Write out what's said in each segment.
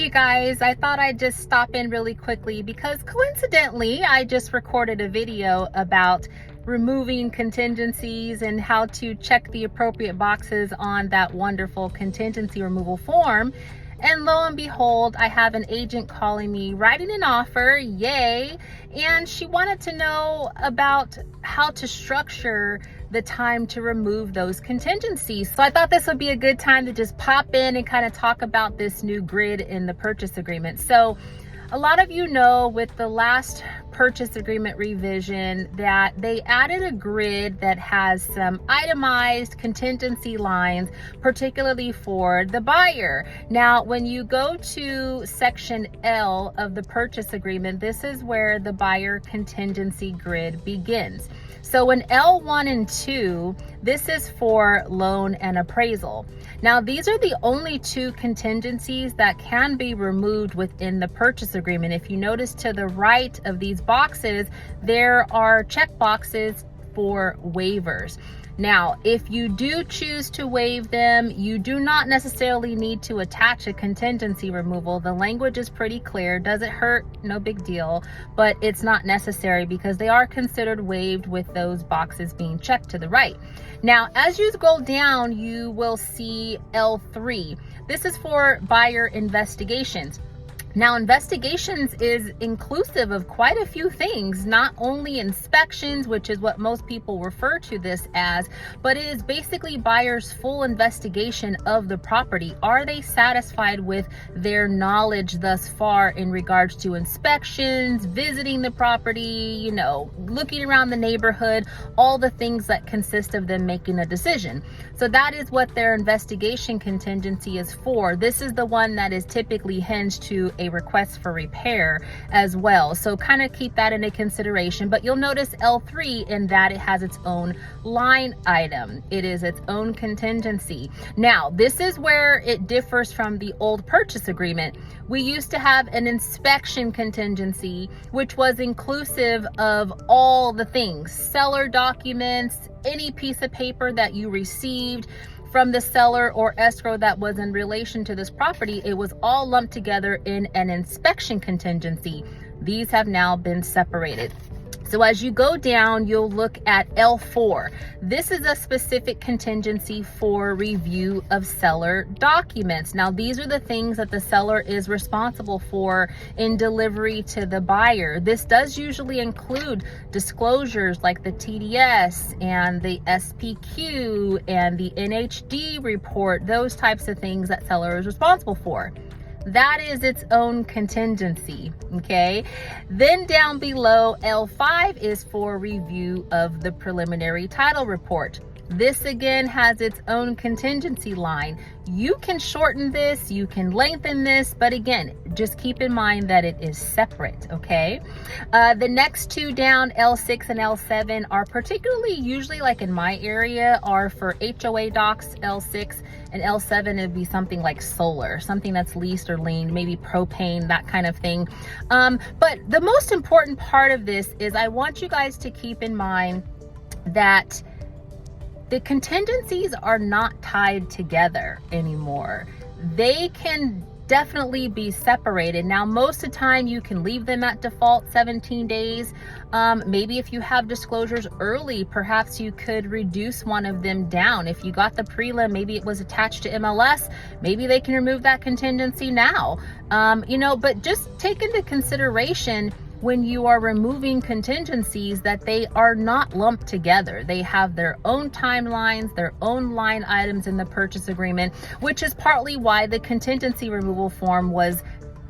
you guys, I thought I'd just stop in really quickly because coincidentally I just recorded a video about removing contingencies and how to check the appropriate boxes on that wonderful contingency removal form. And lo and behold, I have an agent calling me, writing an offer, yay, and she wanted to know about how to structure the time to remove those contingencies. So I thought this would be a good time to just pop in and kind of talk about this new grid in the purchase agreement. So a lot of you know with the last purchase agreement revision that they added a grid that has some itemized contingency lines, particularly for the buyer. Now, when you go to section L of the purchase agreement, this is where the buyer contingency grid begins. So in L1 and 2, this is for loan and appraisal. Now, these are the only two contingencies that can be removed within the purchase agreement. If you notice to the right of these boxes, there are check boxes for waivers. Now, if you do choose to waive them, you do not necessarily need to attach a contingency removal. The language is pretty clear. Does it hurt? No big deal, but it's not necessary because they are considered waived with those boxes being checked to the right. Now, as you scroll down, you will see L3. This is for buyer investigations. Now, investigations is inclusive of quite a few things, not only inspections, which is what most people refer to this as, but it is basically buyers' full investigation of the property. Are they satisfied with their knowledge thus far in regards to inspections, visiting the property, you know, looking around the neighborhood, all the things that consist of them making a decision. So that is what their investigation contingency is for. This is the one that is typically hinged to a request for repair as well. So kind of keep that into consideration. But you'll notice L3 in that it has its own line item. It is its own contingency. Now, this is where it differs from the old purchase agreement. We used to have an inspection contingency, which was inclusive of all the things, seller documents, any piece of paper that you received from the seller or escrow that was in relation to this property. It was all lumped together in an inspection contingency. These have now been separated. So as you go down, you'll look at L4. This is a specific contingency for review of seller documents. Now, these are the things that the seller is responsible for in delivery to the buyer. This does usually include disclosures like the TDS and the SPQ and the NHD report, those types of things that seller is responsible for. That is its own contingency, okay? Then down below, L5 is for review of the preliminary title report. This again has its own contingency line. You can shorten this, you can lengthen this, but again, just keep in mind that it is separate, okay? The next two down, L6 and L7, are particularly, usually like in my area, are for HOA docs, L6, and L7 would be something like solar, something that's leased or liened, maybe propane, that kind of thing. But the most important part of this is I want you guys to keep in mind that the contingencies are not tied together anymore. They can definitely be separated. Now, most of the time you can leave them at default 17 days. Maybe if you have disclosures early, perhaps you could reduce one of them down. If you got the prelim, maybe it was attached to MLS, maybe they can remove that contingency now. You know, but just take into consideration when you are removing contingencies that they are not lumped together. They have their own timelines, their own line items in the purchase agreement, which is partly why the contingency removal form was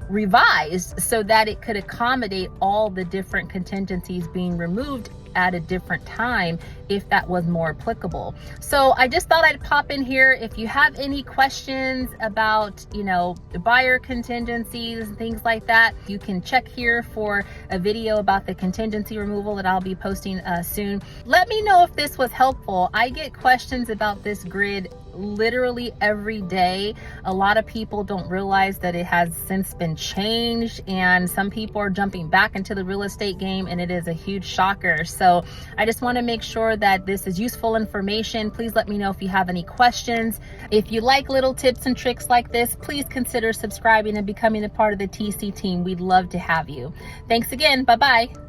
revised so that it could accommodate all the different contingencies being removed at a different time if that was more applicable. So I just thought I'd pop in here. If you have any questions about, you know, the buyer contingencies and things like that, you can check here for a video about the contingency removal that I'll be posting soon. Let me know if this was helpful. I get questions about this grid literally every day. A lot of people don't realize that it has since been changed, and some people are jumping back into the real estate game, and it is a huge shocker. So So I just want to make sure that this is useful information. Please let me know if you have any questions. If you like little tips and tricks like this, please consider subscribing and becoming a part of the TC team. We'd love to have you. Thanks again. Bye-bye.